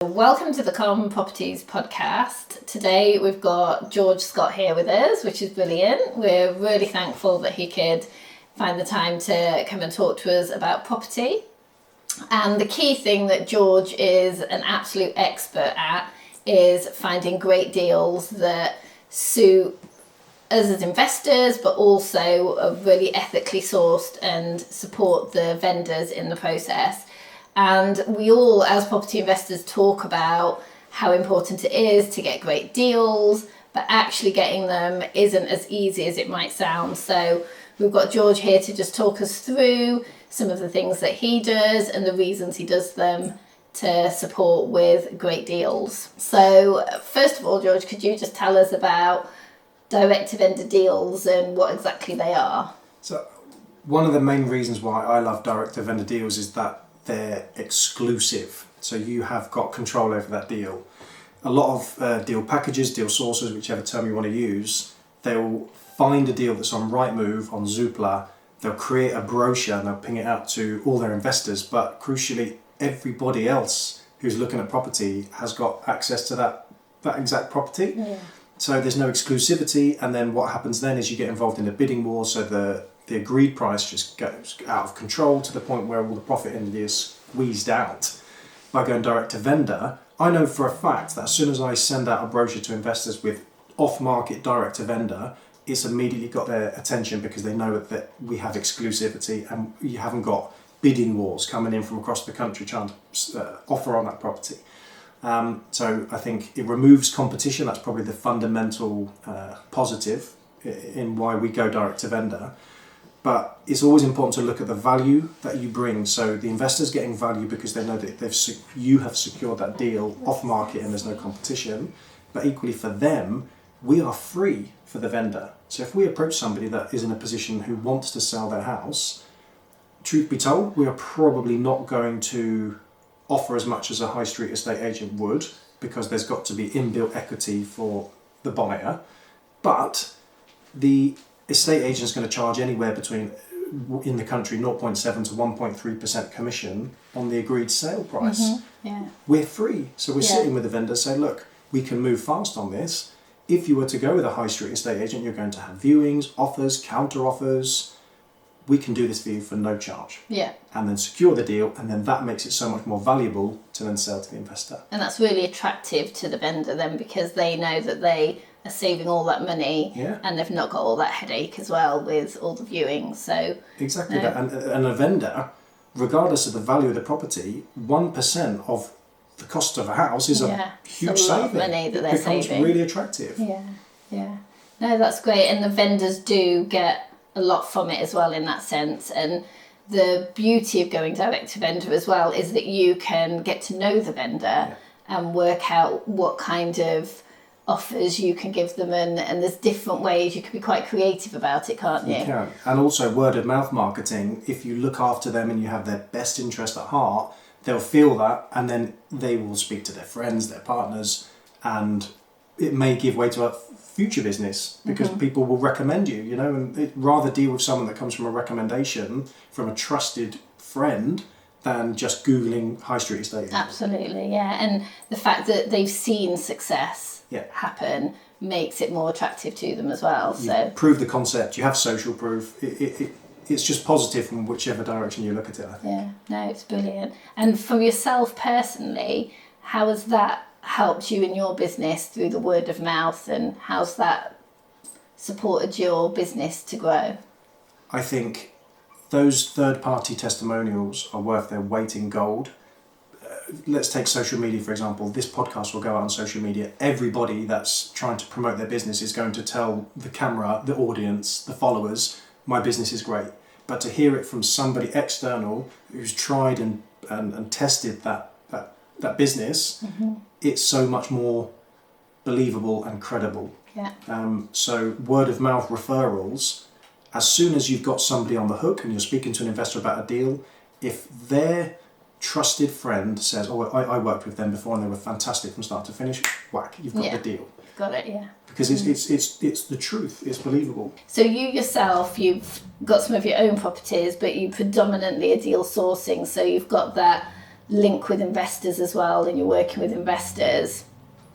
Welcome to the Kalm Properties podcast. Today we've got George Scott here with us, which is brilliant. We're really thankful that he could find the time to come and talk to us about property. And the key thing that George is an absolute expert at is finding great deals that suit us as investors, but also are really ethically sourced and support the vendors in the process. And we all, as property investors, talk about how important it is to get great deals, but actually getting them isn't as easy as it might sound. So we've got George here to just talk us through some of the things that he does and the reasons he does them to support with great deals. So first of all, George, could you just tell us about direct-to-vendor deals and what exactly they are? So one of the main reasons why I love direct-to-vendor deals is that they're exclusive. So you have got control over that deal. A lot of deal packages, deal sources, whichever term you want to use, they'll find a deal that's on Rightmove, on Zoopla, they'll create a brochure and they'll ping it out to all their investors, but crucially everybody else who's looking at property has got access to that exact property. Yeah. So there's no exclusivity, and then what happens then is you get involved in a bidding war, so the agreed price just goes out of control to the point where all the profit in it is squeezed out. By going direct to vendor, I know for a fact that as soon as I send out a brochure to investors with off-market direct to vendor, it's immediately got their attention because they know that we have exclusivity and you haven't got bidding wars coming in from across the country trying to offer on that property. So I think it removes competition. That's probably the fundamental positive in why we go direct to vendor. But it's always important to look at the value that you bring. So the investor's getting value because they know that you have secured that deal off market and there's no competition. But equally for them, we are free for the vendor. So if we approach somebody that is in a position who wants to sell their house, truth be told, we are probably not going to offer as much as a high street estate agent would, because there's got to be inbuilt equity for the buyer. But the estate agent is going to charge anywhere between, in the country, 0.7 to 1.3% commission on the agreed sale price. Mm-hmm. Yeah. We're free. So we're sitting with the vendor saying, look, we can move fast on this. If you were to go with a high street estate agent, you're going to have viewings, offers, counter offers. We can do this for you for no charge. Yeah. And then secure the deal, and then that makes it so much more valuable to then sell to the investor. And that's really attractive to the vendor then, because they know that they are saving all that money, and they've not got all that headache as well with all the viewings. So exactly that. And a vendor, regardless of the value of the property, 1% of the cost of a house is a huge saving. Lot of money that they're saving. It becomes really attractive. Yeah. No, that's great. And the vendors do get a lot from it as well in that sense. And the beauty of going direct to vendor as well is that you can get to know the vendor and work out what kind of offers you can give them, and there's different ways. You can be quite creative about it, can't you? You can. And also word of mouth marketing, if you look after them and you have their best interest at heart, they'll feel that, and then they will speak to their friends, their partners, and it may give way to a future business because people will recommend you, and rather deal with someone that comes from a recommendation from a trusted friend than just Googling high street estate agent. Absolutely, yeah. And the fact that they've seen success happen makes it more attractive to them as well. You prove the concept, you have social proof, it's just positive from whichever direction you look at it, I think. Yeah, no, it's brilliant. And for yourself personally, how has that helped you in your business through the word of mouth, and how's that supported your business to grow? I think those third-party testimonials are worth their weight in gold. Let's take social media, for example. This podcast will go out on social media. Everybody that's trying to promote their business is going to tell the camera, the audience, the followers, my business is great. But to hear it from somebody external who's tried and tested that business, it's so much more believable and credible. Yeah. So word of mouth referrals, as soon as you've got somebody on the hook and you're speaking to an investor about a deal, if their trusted friend says, I worked with them before and they were fantastic from start to finish, whack, you've got the deal. Got it, yeah. Because it's the truth, it's believable. So you yourself, you've got some of your own properties, but you predominantly are deal sourcing, so you've got that link with investors as well, and you're working with investors.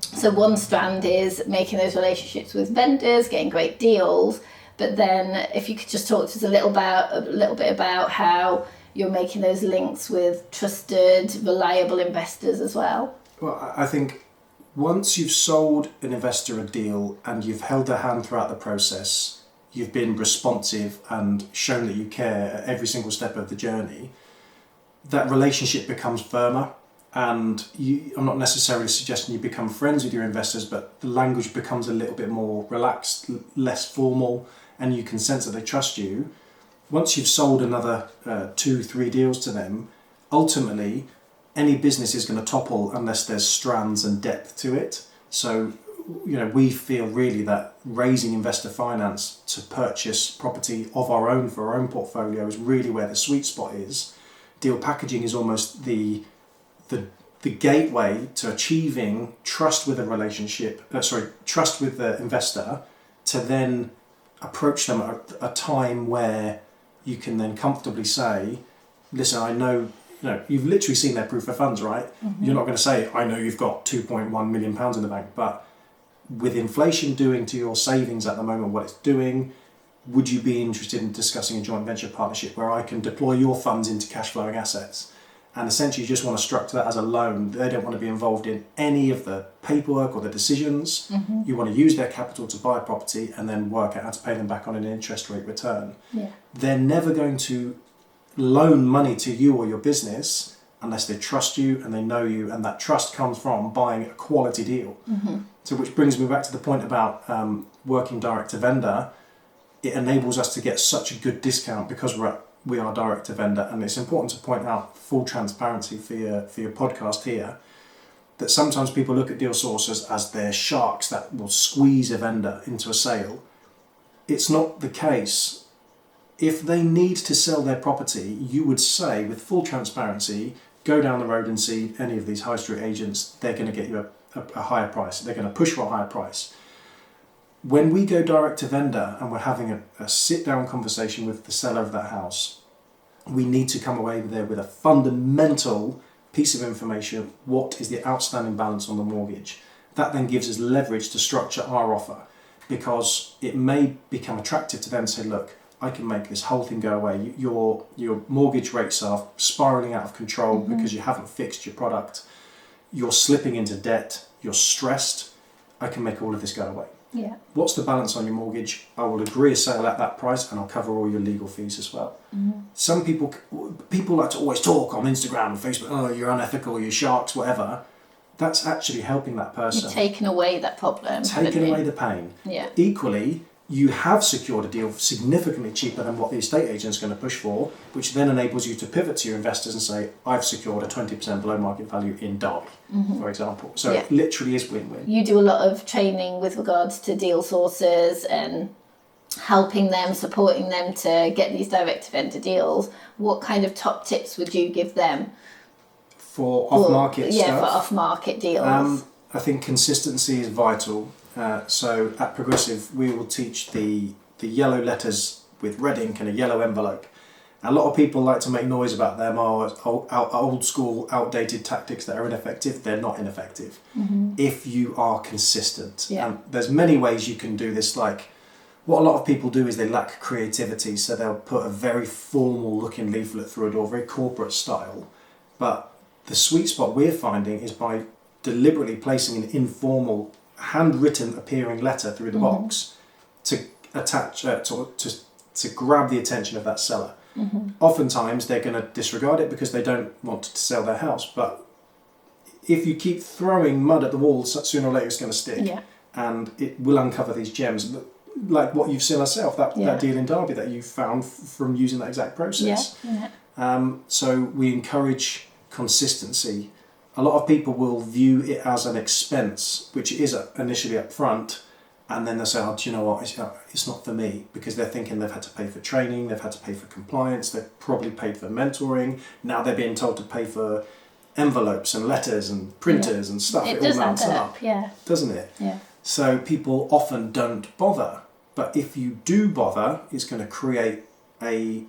So one strand is making those relationships with vendors, getting great deals. But then if you could just talk to us a little bit about how you're making those links with trusted, reliable investors as well. Well, I think once you've sold an investor a deal and you've held their hand throughout the process, you've been responsive and shown that you care at every single step of the journey, that relationship becomes firmer. And I'm not necessarily suggesting you become friends with your investors, but the language becomes a little bit more relaxed, less formal, and you can sense that they trust you. Once you've sold another 2-3 deals to them, ultimately any business is going to topple unless there's strands and depth to it. So, we feel really that raising investor finance to purchase property of our own for our own portfolio is really where the sweet spot is. Deal packaging is almost the gateway to achieving trust with trust with the investor, to then approach them at a time where you can then comfortably say, listen, I know, you've literally seen their proof of funds, right? Mm-hmm. You're not going to say, I know you've got £2.1 million in the bank, but with inflation doing to your savings at the moment what it's doing, would you be interested in discussing a joint venture partnership where I can deploy your funds into cash flowing assets? And essentially you just want to structure that as a loan. They don't want to be involved in any of the paperwork or the decisions. Mm-hmm. You want to use their capital to buy property and then work out how to pay them back on an interest rate return. Yeah. They're never going to loan money to you or your business unless they trust you and they know you, and that trust comes from buying a quality deal. Mm-hmm. So which brings me back to the point about working direct to vendor. It enables us to get such a good discount because we are direct to vendor, and it's important to point out, full transparency for your podcast here, that sometimes people look at deal sources as they're sharks that will squeeze a vendor into a sale. It's not the case. If they need to sell their property, you would say with full transparency, go down the road and see any of these high street agents, they're going to get you a higher price. They're going to push for a higher price. When we go direct to vendor and we're having a sit-down conversation with the seller of that house, we need to come away there with a fundamental piece of information. What is the outstanding balance on the mortgage? That then gives us leverage to structure our offer, because it may become attractive to them to say, look, I can make this whole thing go away. Your mortgage rates are spiraling out of control because you haven't fixed your product. You're slipping into debt. You're stressed. I can make all of this go away. Yeah. What's the balance on your mortgage? I will agree a sale at that price, and I'll cover all your legal fees as well. Mm-hmm. Some people like to always talk on Instagram and Facebook, oh, you're unethical, you're sharks, whatever. That's actually helping that person. You're taking away that problem. Taking away the pain. Yeah. Equally, you have secured a deal significantly cheaper than what the estate agent's going to push for, which then enables you to pivot to your investors and say, I've secured a 20% below market value in Derby, for example. So it literally is win-win. You do a lot of training with regards to deal sources and helping them, supporting them to get these direct-to-vendor deals. What kind of top tips would you give them? For off-market stuff? Yeah, for off-market deals. I think consistency is vital. So at Progressive, we will teach the yellow letters with red ink and a yellow envelope. A lot of people like to make noise about them, old school, outdated tactics that are ineffective. They're not ineffective if you are consistent. Yeah. And there's many ways you can do this. Like, what a lot of people do is they lack creativity, so they'll put a very formal looking leaflet through a door, very corporate style. But the sweet spot we're finding is by deliberately placing an informal, handwritten appearing letter through the box to attach to grab the attention of that seller. Oftentimes they're going to disregard it because they don't want to sell their house, but if you keep throwing mud at the wall, sooner or later it's going to stick, and it will uncover these gems, like what you've seen yourself, that deal in Derby that you found from using that exact process. So we encourage consistency. A lot of people will view it as an expense, which it is initially up front, and then they'll say, oh, do you know what, it's not for me, because they're thinking they've had to pay for training, they've had to pay for compliance, they've probably paid for mentoring, now they're being told to pay for envelopes and letters and printers and stuff. It all mounts up, doesn't it? Yeah. So people often don't bother, but if you do bother, it's going to create a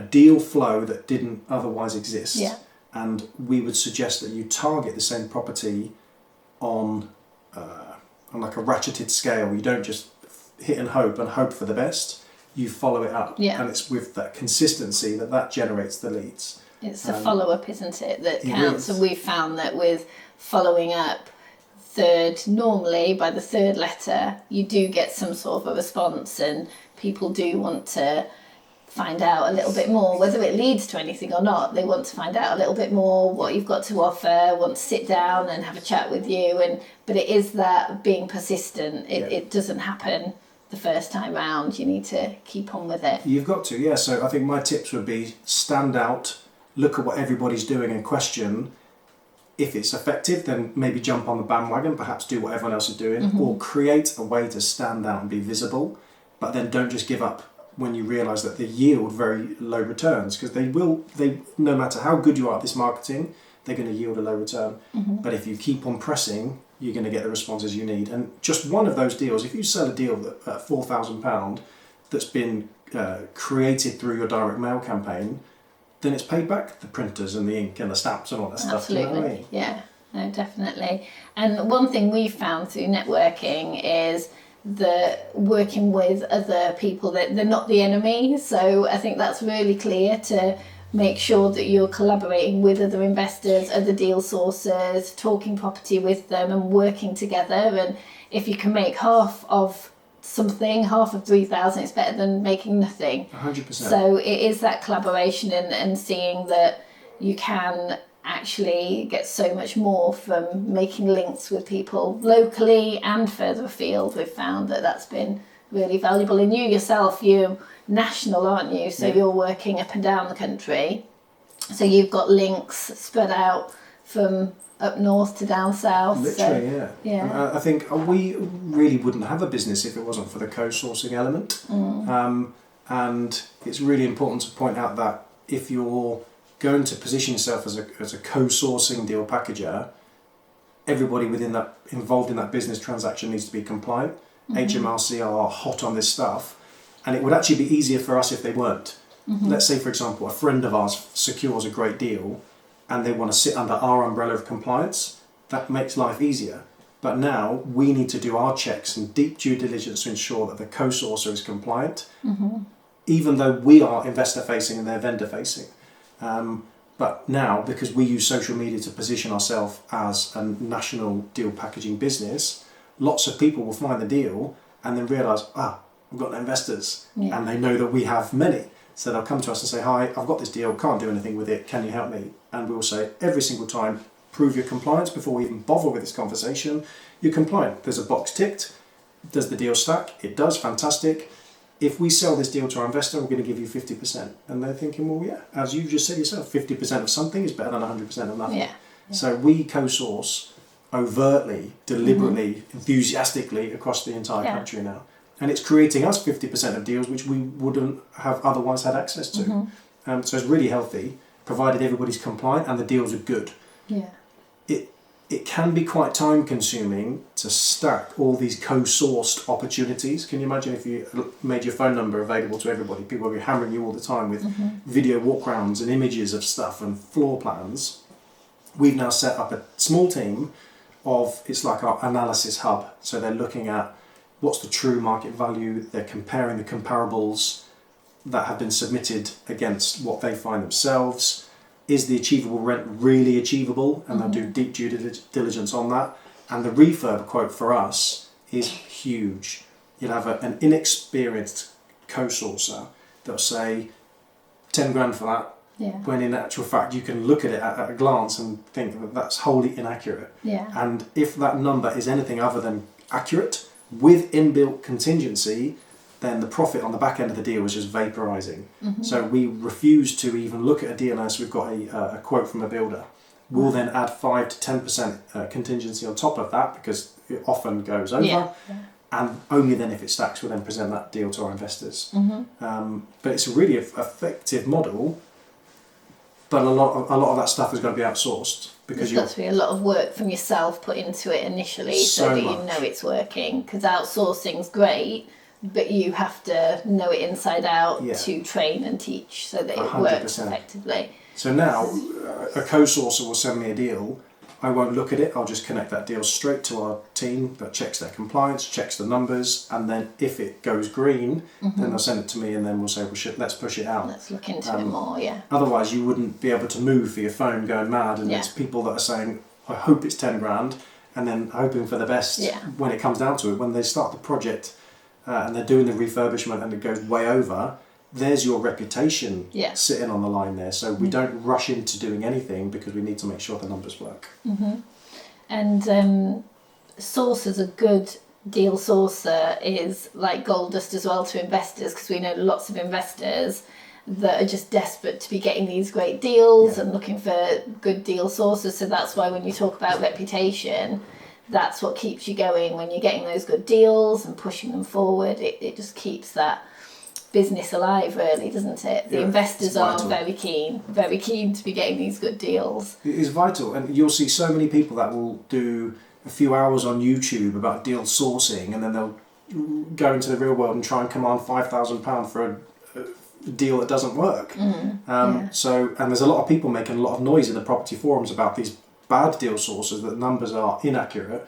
deal flow that didn't otherwise exist. and we would suggest that you target the same property on like a ratcheted scale. You don't just hit and hope for the best. You follow it up, and it's with that consistency that generates the leads. It's the follow-up, isn't it, that counts. And we've found that with following up normally by the third letter, you do get some sort of a response, and people do want to find out a little bit more, whether it leads to anything or not. They want to find out a little bit more what you've got to offer, want to sit down and have a chat with you. But it is that being persistent. It doesn't happen the first time round. You need to keep on with it. You've got to, yeah. So I think my tips would be stand out, look at what everybody's doing and question. If it's effective, then maybe jump on the bandwagon, perhaps do what everyone else is doing, or create a way to stand out and be visible. But then don't just give up when you realise that they yield very low returns, because they no matter how good you are at this marketing, they're going to yield a low return. But if you keep on pressing, you're going to get the responses you need. And just one of those deals, if you sell a deal at £4,000 that's been created through your direct mail campaign, then it's paid back the printers and the ink and the stamps and all that stuff. Absolutely. You know what I mean? Yeah, no, definitely. And one thing we've found through networking is working with other people, that they're not the enemy. So I think that's really clear, to make sure that you're collaborating with other investors, other deal sources, talking property with them and working together. And if you can make half of something, half of 3,000, it's better than making nothing. 100%. So it is that collaboration and seeing that you can actually get so much more from making links with people locally and further afield. We've found that that's been really valuable. And you yourself, you're national, aren't you? So you're working up and down the country. So you've got links spread out from up north to down south. Literally, so, yeah. I think we really wouldn't have a business if it wasn't for the co-sourcing element. And it's really important to point out that if you're going to position yourself as a co-sourcing deal packager, everybody involved in that business transaction needs to be compliant. HMRC are hot on this stuff, and it would actually be easier for us if they weren't. Let's say, for example, a friend of ours secures a great deal and they want to sit under our umbrella of compliance. That makes life easier. But now we need to do our checks and deep due diligence to ensure that the co-sourcer is compliant, even though we are investor facing and they're vendor facing. But now, because we use social media to position ourselves as a national deal packaging business, lots of people will find the deal and then realise, we've got no investors, and they know that we have many. So they'll come to us and say, hi, I've got this deal, can't do anything with it, can you help me? And we'll say every single time, prove your compliance before we even bother with this conversation. You're compliant. There's a box ticked. Does the deal stack? It does, fantastic. If we sell this deal to our investor, we're going to give you 50%. And they're thinking, well, yeah, as you just said yourself, 50% of something is better than 100% of nothing. So we co-source overtly, deliberately, enthusiastically across the entire country now. And it's creating us 50% of deals which we wouldn't have otherwise had access to. So it's really healthy, provided everybody's compliant and the deals are good. It can be quite time consuming to stack all these co-sourced opportunities. Can you imagine if you made your phone number available to everybody? People would be hammering you all the time with video walkarounds and images of stuff and floor plans. We've now set up a small team it's like our analysis hub. So they're looking at what's the true market value, they're comparing the comparables that have been submitted against what they find themselves. Is the achievable rent really achievable? And they'll do deep due diligence on that. And the refurb quote for us is huge. You'll have an inexperienced co-sourcer that'll say 10 grand for that, when in actual fact you can look at it at a glance and think that that's wholly inaccurate. And if that number is anything other than accurate, with inbuilt contingency, then the profit on the back end of the deal is just vaporising. So we refuse to even look at a deal unless we've got a quote from a builder. We'll then add 5 to 10% contingency on top of that, because it often goes over. And only then, if it stacks, we'll then present that deal to our investors. But it's a really effective model. But a lot of that stuff is going to be outsourced, because there's got to be a lot of work from yourself put into it initially, so that you know it's working. Because outsourcing's great, but you have to know it inside out to train and teach so that it works effectively. So now a co-sourcer will send me a deal. I won't look at it. I'll just connect that deal straight to our team that checks their compliance, checks the numbers, and then if it goes green, then they'll send it to me, and then we'll say, well, shit, let's push it out. Let's look into it more, yeah. Otherwise, you wouldn't be able to move for your phone going mad, and it's people that are saying, I hope it's 10 grand, and then hoping for the best when it comes down to it. When they start the project and they're doing the refurbishment and it goes way over, there's your reputation sitting on the line there. So we don't rush into doing anything because we need to make sure the numbers work. And sources, a good deal sourcer is like gold dust as well to investors, because we know lots of investors that are just desperate to be getting these great deals and looking for good deal sources. So that's why when you talk about reputation, that's what keeps you going. When you're getting those good deals and pushing them forward, it just keeps that business alive, really, doesn't it? The investors are very keen to be getting these good deals. It is vital, and you'll see so many people that will do a few hours on YouTube about deal sourcing, and then they'll go into the real world and try and command £5,000 for a deal that doesn't work. So, and there's a lot of people making a lot of noise in the property forums about these bad deal sources, that numbers are inaccurate.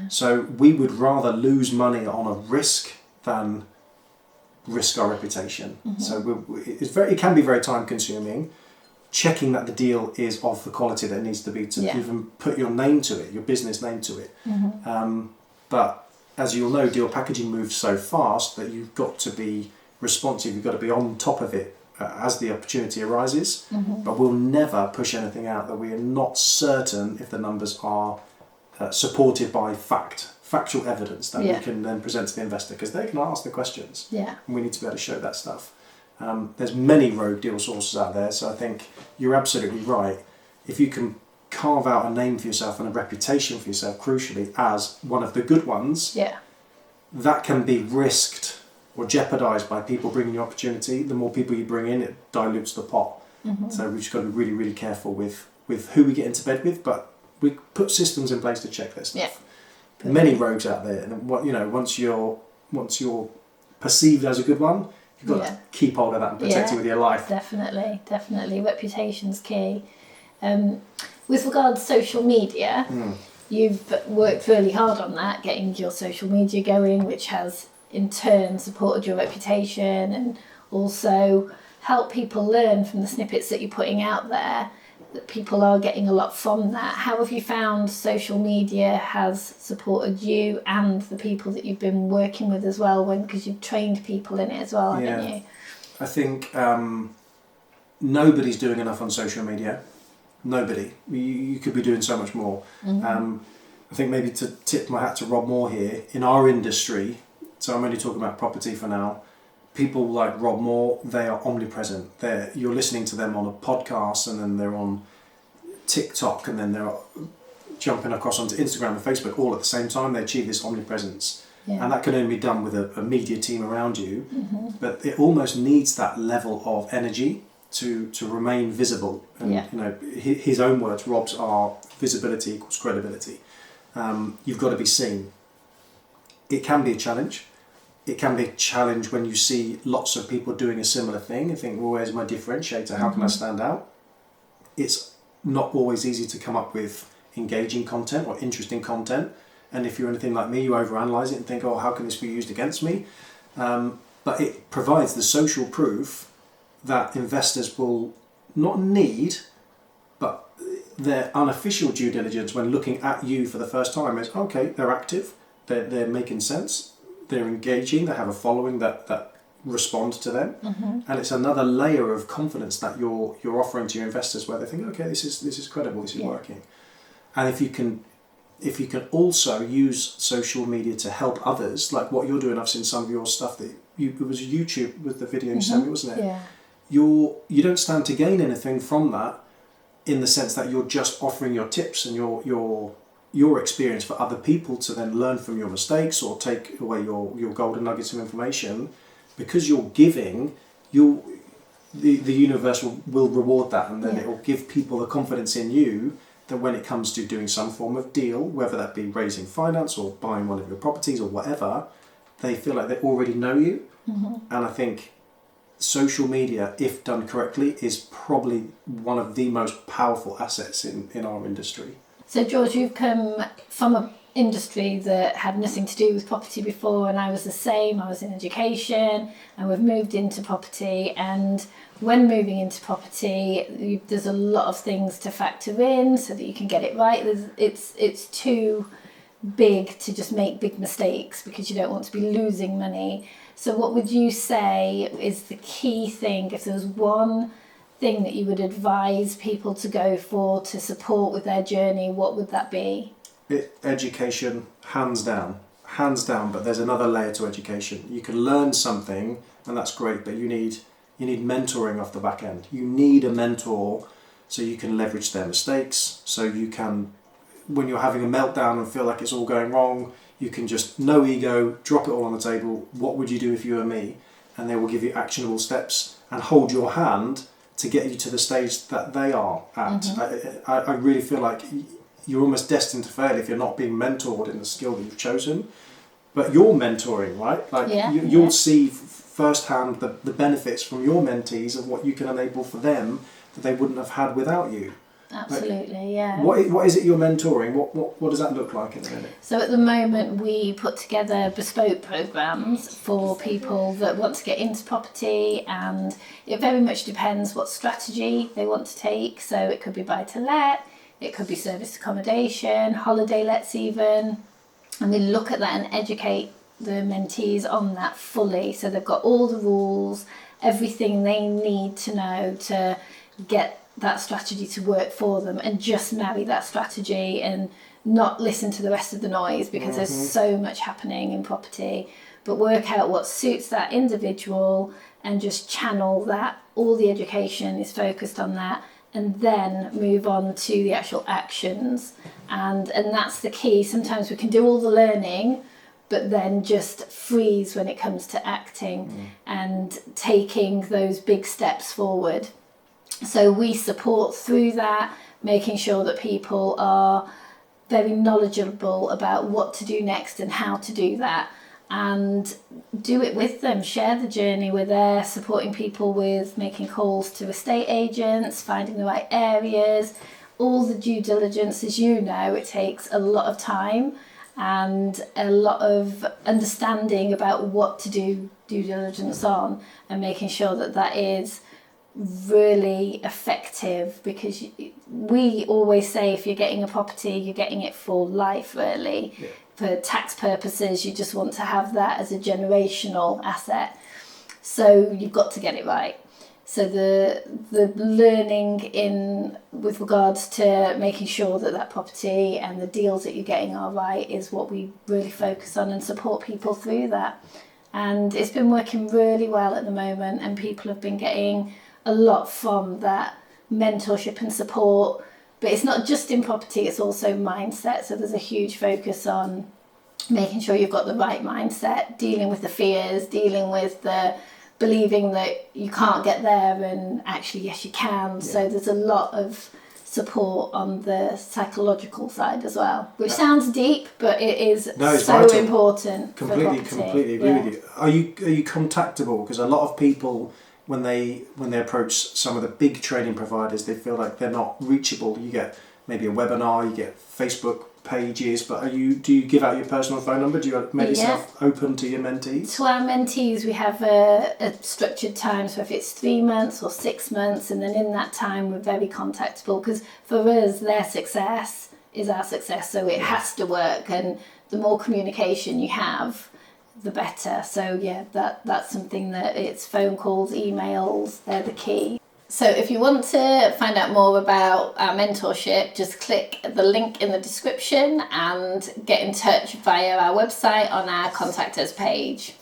So we would rather lose money on a risk than risk our reputation. So it can be very time consuming, checking that the deal is of the quality that it needs to be to even put your name to it, your business name to it. But as you'll know, deal packaging moves so fast that you've got to be responsive, you've got to be on top of it as the opportunity arises. But we'll never push anything out that we are not certain if the numbers are supported by factual evidence that we can then present to the investor, because they can ask the questions. And we need to be able to show that stuff. There's many rogue deal sources out there, so I think you're absolutely right. If you can carve out a name for yourself and a reputation for yourself, crucially, as one of the good ones, that can be risked or jeopardised by people bringing you opportunity. The more people you bring in, it dilutes the pot. So we've just got to be really, really careful with who we get into bed with, but we put systems in place to check this stuff. Many rogues out there, and once you're perceived as a good one, you've got to keep hold of that and protect it with your life. Definitely. Reputation's key. With regards to social media, you've worked really hard on that, getting your social media going, which has in turn supported your reputation and also helped people learn from the snippets that you're putting out there, that people are getting a lot from that. How have you found social media has supported you and the people that you've been working with as well, because you've trained people in it as well, haven't you? I think nobody's doing enough on social media. Nobody. You could be doing so much more. I think maybe to tip my hat to Rob Moore here, in our industry, so I'm only talking about property for now, people like Rob Moore, they are omnipresent. You're listening to them on a podcast, and then they're on TikTok, and then they're jumping across onto Instagram and Facebook all at the same time. They achieve this omnipresence. And that can only be done with a media team around you. But it almost needs that level of energy to remain visible. And his own words, Rob's, are visibility equals credibility. You've got to be seen. It can be a challenge. It can be a challenge when you see lots of people doing a similar thing and think, well, where's my differentiator? How can I stand out? It's not always easy to come up with engaging content or interesting content. And if you're anything like me, you overanalyze it and think, oh, how can this be used against me? But it provides the social proof that investors will not need, but their unofficial due diligence when looking at you for the first time is, okay, they're active, they're making sense, they're engaging, they have a following that responds to them, and it's another layer of confidence that you're offering to your investors, where they think, okay, this is credible, this is working. And if you can also use social media to help others, like what you're doing, I've seen some of your stuff it was YouTube with the video you sent me, wasn't it? You don't stand to gain anything from that, in the sense that you're just offering your tips and your experience for other people to then learn from your mistakes or take away your golden nuggets of information. Because you're giving, the universe will reward that, and then it will give people the confidence in you that when it comes to doing some form of deal, whether that be raising finance or buying one of your properties or whatever, they feel like they already know you. And I think social media, if done correctly, is probably one of the most powerful assets in our industry. So George, you've come from an industry that had nothing to do with property before, and I was the same. I was in education, and we've moved into property. And when moving into property, there's a lot of things to factor in so that you can get it right. It's too big to just make big mistakes because you don't want to be losing money. So what would you say is the key thing, if there was one thing that you would advise people to go for to support with their journey, what would that be? Education, hands down, but there's another layer to education. You can learn something and that's great, but you need mentoring off the back end. You need a mentor so you can leverage their mistakes, so you can, when you're having a meltdown and feel like it's all going wrong, you can just, no ego, drop it all on the table. What would you do if you were me? And they will give you actionable steps and hold your hand to get you to the stage that they are at. Mm-hmm. I really feel like you're almost destined to fail if you're not being mentored in the skill that you've chosen. But you're mentoring, right? Like you'll see firsthand the benefits from your mentees of what you can enable for them that they wouldn't have had without you. Absolutely, like, yeah. What is it you're mentoring? What does that look like in a minute? So at the moment we put together bespoke programs for people that want to get into property, and it very much depends what strategy they want to take. So it could be buy to let, it could be service accommodation, holiday lets even, and we look at that and educate the mentees on that fully. So they've got all the rules, everything they need to know to get that strategy to work for them, and just marry that strategy and not listen to the rest of the noise because there's so much happening in property, but work out what suits that individual and just channel that. All the education is focused on that, and then move on to the actual actions, and that's the key. Sometimes we can do all the learning but then just freeze when it comes to acting and taking those big steps forward. So we support through that, making sure that people are very knowledgeable about what to do next and how to do that, and do it with them, share the journey. We're there supporting people with making calls to estate agents, finding the right areas, all the due diligence. As you know, it takes a lot of time and a lot of understanding about what to do due diligence on, and making sure that that is really effective, because we always say if you're getting a property, you're getting it for life, really. Yeah. For tax purposes, you just want to have that as a generational asset, so you've got to get it right. So the learning in with regards to making sure that that property and the deals that you're getting are right is what we really focus on and support people through that. And it's been working really well at the moment, and people have been getting a lot from that mentorship and support. But it's not just in property, it's also mindset. So there's a huge focus on making sure you've got the right mindset, dealing with the fears, dealing with the believing that you can't get there and actually yes you can. Yeah. So there's a lot of support on the psychological side as well, which sounds deep, but it is so vital. Important. Completely agree with you. Are you contactable? Because a lot of people, when they approach some of the big training providers, they feel like they're not reachable. You get maybe a webinar, you get Facebook pages, but do you give out your personal phone number? Do you make yourself open to your mentees? To our mentees, we have a structured time, so if it's 3 months or 6 months, and then in that time we're very contactable, because for us their success is our success, so it has to work, and the more communication you have, the better. So yeah, that's something that it's phone calls, emails, they're the key. So if you want to find out more about our mentorship, just click the link in the description and get in touch via our website on our Contact Us page.